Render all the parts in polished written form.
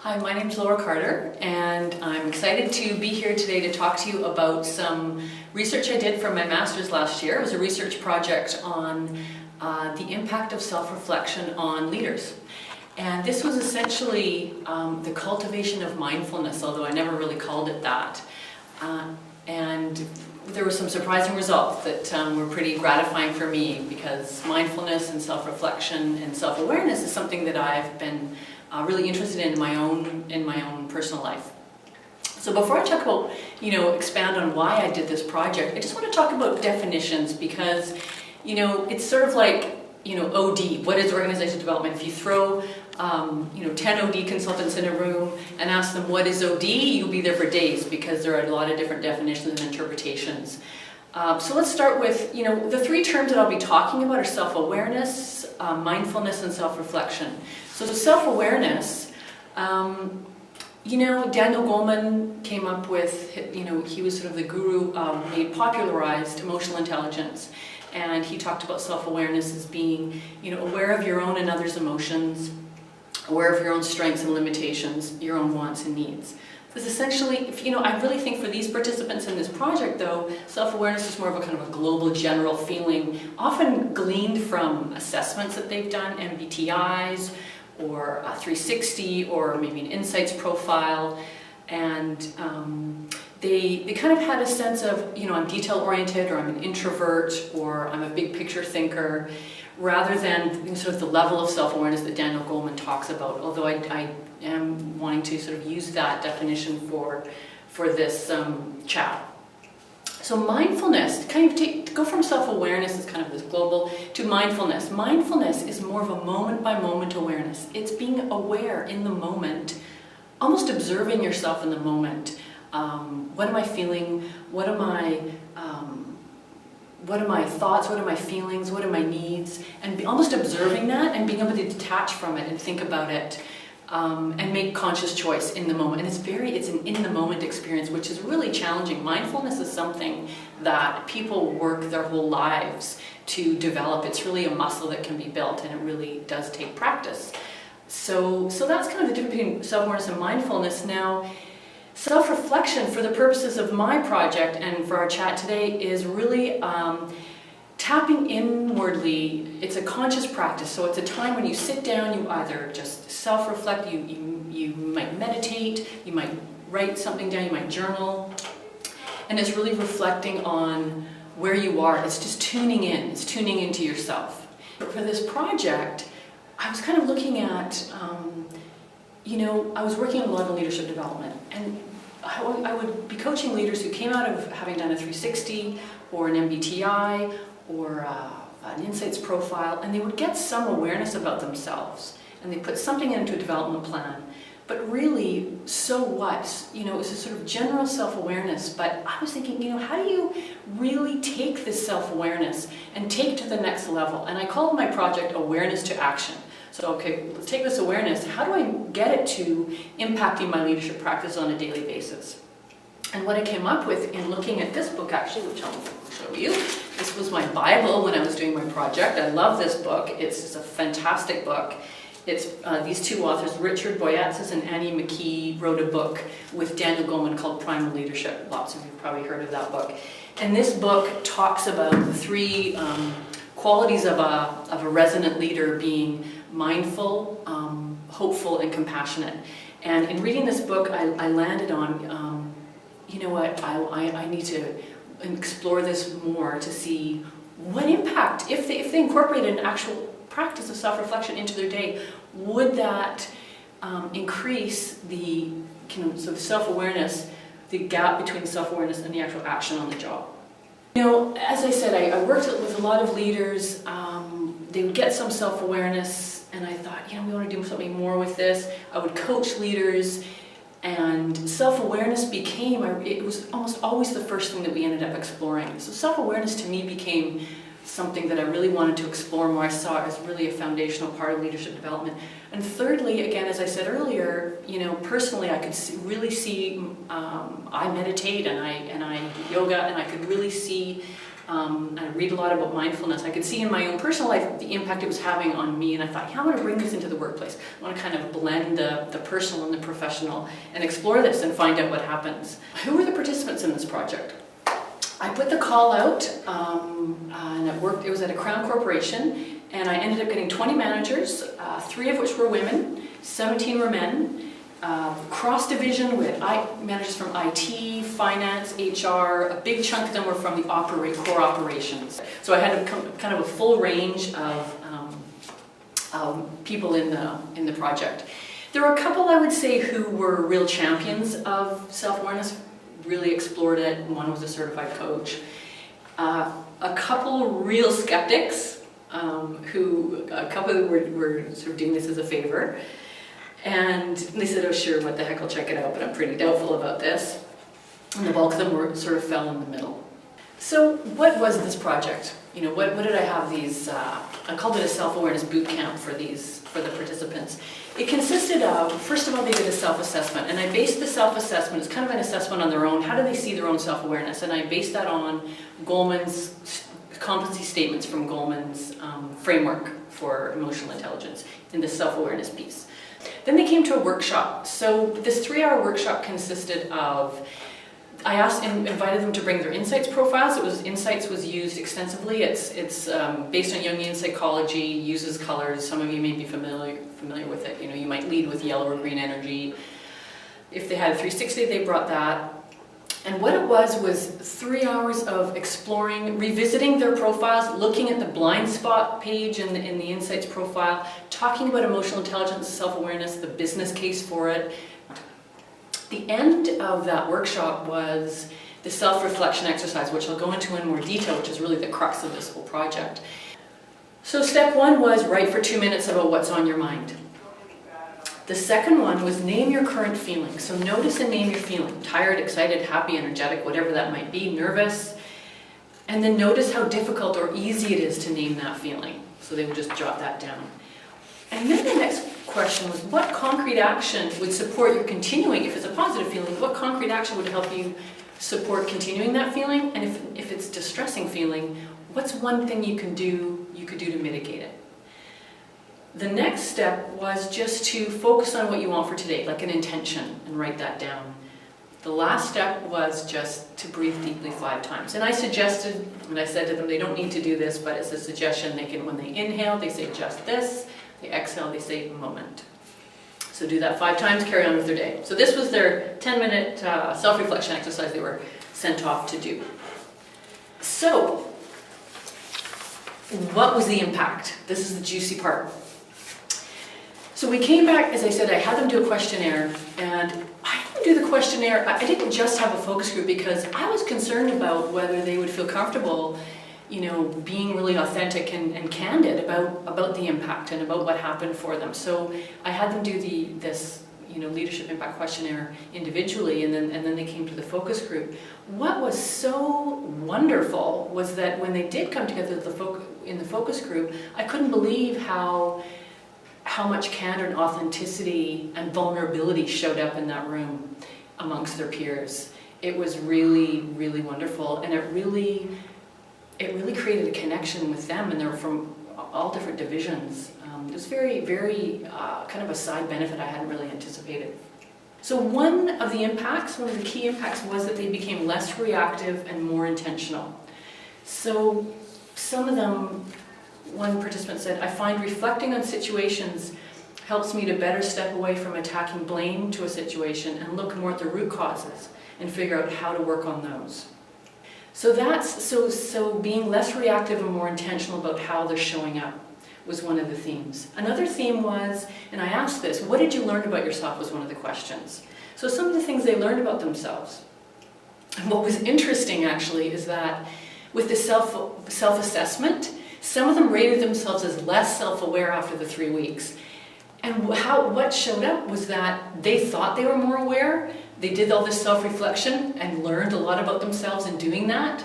Hi, my name is Laura Carter, and I'm excited to be here today to talk to you about some research I did for my master's last year. It was a research project on the impact of self-reflection on leaders. And this was essentially the cultivation of mindfulness, although I never really called it that. And there were some surprising results that were pretty gratifying for me, because mindfulness and self-reflection and self-awareness is something that I've been really interested in my own personal life. So before I talk about, expand on why I did this project, I just want to talk about definitions, because, it's sort of like, OD, what is organizational development? If you throw, 10 OD consultants in a room and ask them what is OD, you'll be there for days, because there are a lot of different definitions and interpretations. So let's start with, the three terms that I'll be talking about are self-awareness, mindfulness, and self-reflection. So self-awareness, Daniel Goleman came up with, he was sort of the guru, he popularized emotional intelligence. And he talked about self-awareness as being, aware of your own and others' emotions, aware of your own strengths and limitations, your own wants and needs. Because essentially, I really think for these participants in this project, though, self-awareness is more of a kind of a global, general feeling, often gleaned from assessments that they've done, MBTIs, or a 360, or maybe an insights profile, and they kind of had a sense of, I'm detail-oriented, or I'm an introvert, or I'm a big-picture thinker, rather than sort of the level of self-awareness that Daniel Goleman talks about, although I am wanting to sort of use that definition for this chat. So mindfulness, to go from self-awareness as kind of this global to mindfulness. Mindfulness is more of a moment-by-moment awareness. It's being aware in the moment, almost observing yourself in the moment. What am I feeling? What are my thoughts? What are my feelings? What are my needs? And almost observing that and being able to detach from it and think about it. And make conscious choice in the moment. And it's an in-the-moment experience, which is really challenging. Mindfulness is something that people work their whole lives to develop. It's really a muscle that can be built, and it really does take practice. So that's kind of the difference between self-awareness and mindfulness. Now, self-reflection, for the purposes of my project and for our chat today, is really tapping inwardly. It's a conscious practice, so it's a time when you sit down, you either just self-reflect, you might meditate, you might write something down, you might journal, and it's really reflecting on where you are. It's just tuning in, it's tuning into yourself. But for this project, I was kind of looking at, I was working on a lot of leadership development, and I would be coaching leaders who came out of having done a 360 or an MBTI or an insights profile, and they would get some awareness about themselves, and they put something into a development plan. But really, so what? It was a sort of general self-awareness, but I was thinking, how do you really take this self-awareness and take it to the next level? And I called my project Awareness to Action. So, okay, let's take this awareness. How do I get it to impacting my leadership practice on a daily basis? And what I came up with in looking at this book, actually, which I'll show you, this was my Bible when I was doing my project. I love this book. It's just a fantastic book. It's these two authors, Richard Boyatzis and Annie McKee, wrote a book with Daniel Goleman called Primal Leadership. Lots of you have probably heard of that book. And this book talks about the three qualities of a resonant leader being mindful, hopeful, and compassionate. And in reading this book, I landed on, I need to explore this more to see what impact, if they incorporate an actual practice of self-reflection into their day, would that increase the sort of self-awareness, the gap between self-awareness and the actual action on the job. As I said, I worked with a lot of leaders. They would get some self-awareness, and I thought, we want to do something more with this. I would coach leaders, and self-awareness became, it was almost always the first thing that we ended up exploring. So self-awareness to me became something that I really wanted to explore more. I saw it as really a foundational part of leadership development. And thirdly, again, as I said earlier, personally, I could really see, I meditate and I do yoga, and I could really see I read a lot about mindfulness. I could see in my own personal life the impact it was having on me, and I thought, yeah, I want to bring this into the workplace. I want to kind of blend the personal and the professional and explore this and find out what happens. Who were the participants in this project? I put the call out, and it was at a Crown corporation, and I ended up getting 20 managers, 3 of which were women, 17 were men. Cross-division with managers from IT, finance, HR. A big chunk of them were from the core operations. So I had kind of a full range of people in the project. There were a couple, I would say, who were real champions of self-awareness, really explored it. One was a certified coach. A couple real skeptics, a couple were sort of doing this as a favor. And they said, oh sure, what the heck, I'll check it out, but I'm pretty doubtful about this. And the bulk of them sort of fell in the middle. So what was this project? You know, what did I have these, I called it a self-awareness boot camp for the participants. It consisted of, first of all, they did a self-assessment, and I based the self-assessment, it's kind of an assessment on their own, how do they see their own self-awareness, and I based that on Goleman's competency statements from Goleman's framework for emotional intelligence in the self-awareness piece. Then they came to a workshop. So this 3-hour workshop consisted of, I invited them to bring their insights profiles. Insights was used extensively. It's based on Jungian psychology, uses colors. Some of you may be familiar with it. You know, you might lead with yellow or green energy. If they had a 360, they brought that. And what it was 3 hours of exploring, revisiting their profiles, looking at the blind spot page in the insights profile, talking about emotional intelligence, self-awareness, the business case for it. The end of that workshop was the self-reflection exercise, which I'll go into in more detail, which is really the crux of this whole project. So step 1 was write for 2 minutes about what's on your mind. The second one was name your current feeling. So notice and name your feeling. Tired, excited, happy, energetic, whatever that might be, nervous. And then notice how difficult or easy it is to name that feeling. So they would just jot that down. And then the next question was, what concrete action would support your continuing, if it's a positive feeling, what concrete action would help you support continuing that feeling? And if it's a distressing feeling, what's one thing you could do to mitigate it? The next step was just to focus on what you want for today, like an intention, and write that down. The last step was just to breathe deeply 5 times. And I suggested, and I said to them, they don't need to do this, but it's a suggestion. They can, when they inhale, they say just this. They exhale, they say moment. So do that 5 times, carry on with their day. So this was their 10-minute self-reflection exercise they were sent off to do. So, what was the impact? This is the juicy part. So we came back, as I said, I had them do a questionnaire, and I didn't do the questionnaire, I didn't just have a focus group because I was concerned about whether they would feel comfortable, you know, being really authentic and candid about the impact and about what happened for them. So I had them do this leadership impact questionnaire individually, and then they came to the focus group. What was so wonderful was that when they did come together in the focus group, I couldn't believe how much candor and authenticity and vulnerability showed up in that room amongst their peers. It was really, really wonderful, and it really created a connection with them, and they were from all different divisions. It was very, very kind of a side benefit I hadn't really anticipated. So one of the key impacts was that they became less reactive and more intentional. So some of them, one participant said, I find reflecting on situations helps me to better step away from attaching blame to a situation and look more at the root causes and figure out how to work on those. So being less reactive and more intentional about how they're showing up was one of the themes. Another theme was, and I asked this, what did you learn about yourself was one of the questions. So some of the things they learned about themselves. And what was interesting actually is that with the self-assessment, some of them rated themselves as less self-aware after the 3 weeks. And what showed up was that they thought they were more aware. They did all this self-reflection and learned a lot about themselves in doing that,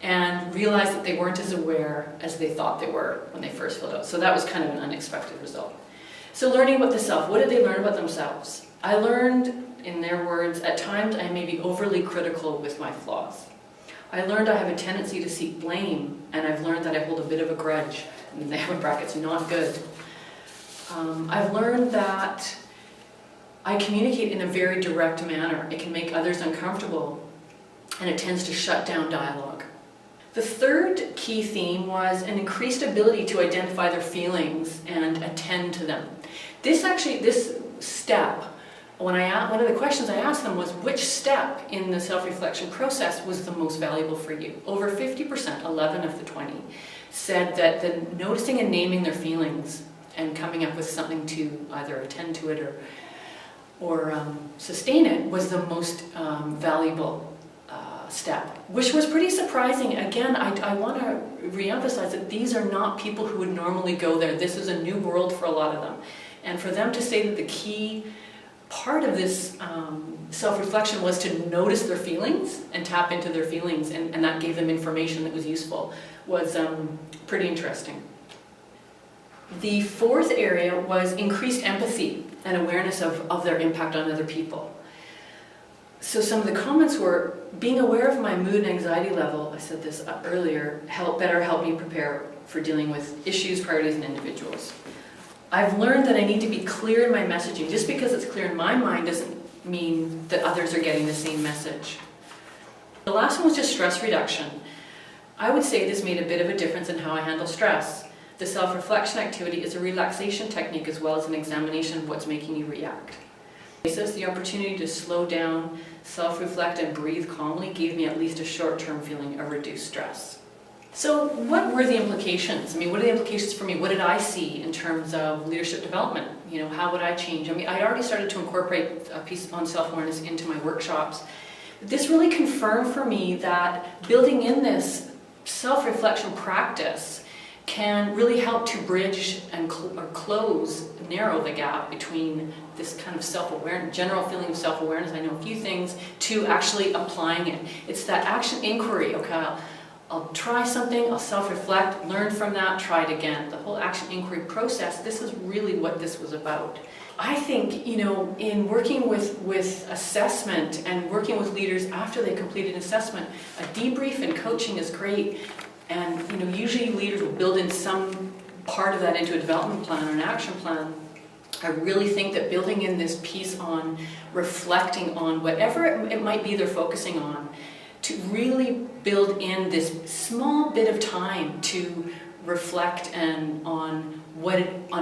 and realized that they weren't as aware as they thought they were when they first filled out. So that was kind of an unexpected result. So learning about the self, what did they learn about themselves? I learned, in their words, at times I may be overly critical with my flaws. I learned I have a tendency to seek blame, and I've learned that I hold a bit of a grudge, and they have in brackets, not good. I've learned that I communicate in a very direct manner. It can make others uncomfortable, and it tends to shut down dialogue. The third key theme was an increased ability to identify their feelings and attend to them. This step, one of the questions I asked them was, which step in the self-reflection process was the most valuable for you? Over 50%, 11 of the 20, said that the noticing and naming their feelings and coming up with something to either attend to it or sustain it was the most valuable step, which was pretty surprising. Again, I want to reemphasize that these are not people who would normally go there. This is a new world for a lot of them. And for them to say that the key part of this self-reflection was to notice their feelings and tap into their feelings, and that gave them information that was useful, was pretty interesting. The fourth area was increased empathy and awareness of their impact on other people. So some of the comments were, being aware of my mood and anxiety level, I said this earlier, help me prepare for dealing with issues, priorities, and individuals. I've learned that I need to be clear in my messaging. Just because it's clear in my mind doesn't mean that others are getting the same message. The last one was just stress reduction. I would say this made a bit of a difference in how I handle stress. The self-reflection activity is a relaxation technique as well as an examination of what's making you react. The opportunity to slow down, self-reflect, and breathe calmly gave me at least a short-term feeling of reduced stress. So what were the implications? I mean, what are the implications for me? What did I see in terms of leadership development? You know, how would I change? I mean, I'd already started to incorporate a piece on self-awareness into my workshops. This really confirmed for me that building in this self-reflection practice can really help to bridge and narrow the gap between this kind of self-awareness, general feeling of self-awareness, I know a few things, to actually applying it. It's that action inquiry. Okay, I'll try something, I'll self-reflect, learn from that, try it again. The whole action inquiry process, this is really what this was about. I think, you know, in working with assessment and working with leaders after they complete an assessment, a debrief and coaching is great. And, you know, usually leaders will build in some part of that into a development plan or an action plan. I really think that building in this piece on reflecting on whatever it might be they're focusing on, to really build in this small bit of time to reflect and on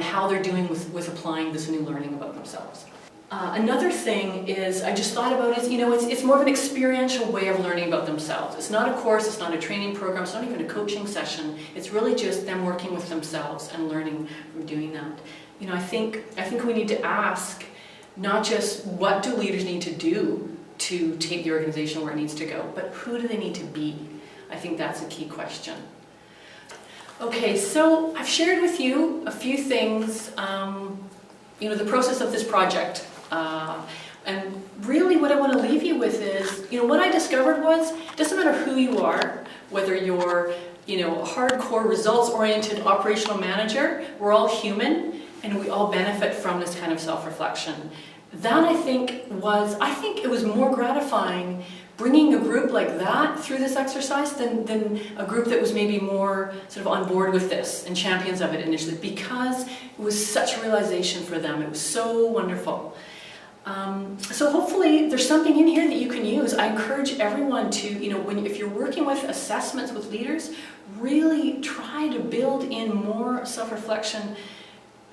how they're doing with applying this new learning about themselves. Another thing is, I just thought about is, you know, it's more of an experiential way of learning about themselves. It's not a course, it's not a training program, it's not even a coaching session. It's really just them working with themselves and learning from doing that. You know, I think we need to ask not just what do leaders need to do to take the organization where it needs to go, but who do they need to be? I think that's a key question. Okay, so I've shared with you a few things, you know, the process of this project. And really what I want to leave you with is, you know, what I discovered was, it doesn't matter who you are, whether you're, you know, a hardcore results-oriented operational manager, we're all human and we all benefit from this kind of self-reflection. That I think it was more gratifying bringing a group like that through this exercise than a group that was maybe more sort of on board with this and champions of it initially, because it was such a realization for them. It was so wonderful. So hopefully there's something in here that you can use. I encourage everyone to, you know, if you're working with assessments with leaders, really try to build in more self-reflection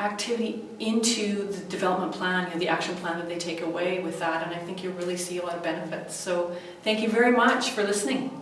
activity into the development plan, you know, the action plan that they take away with that, and I think you'll really see a lot of benefits. So thank you very much for listening.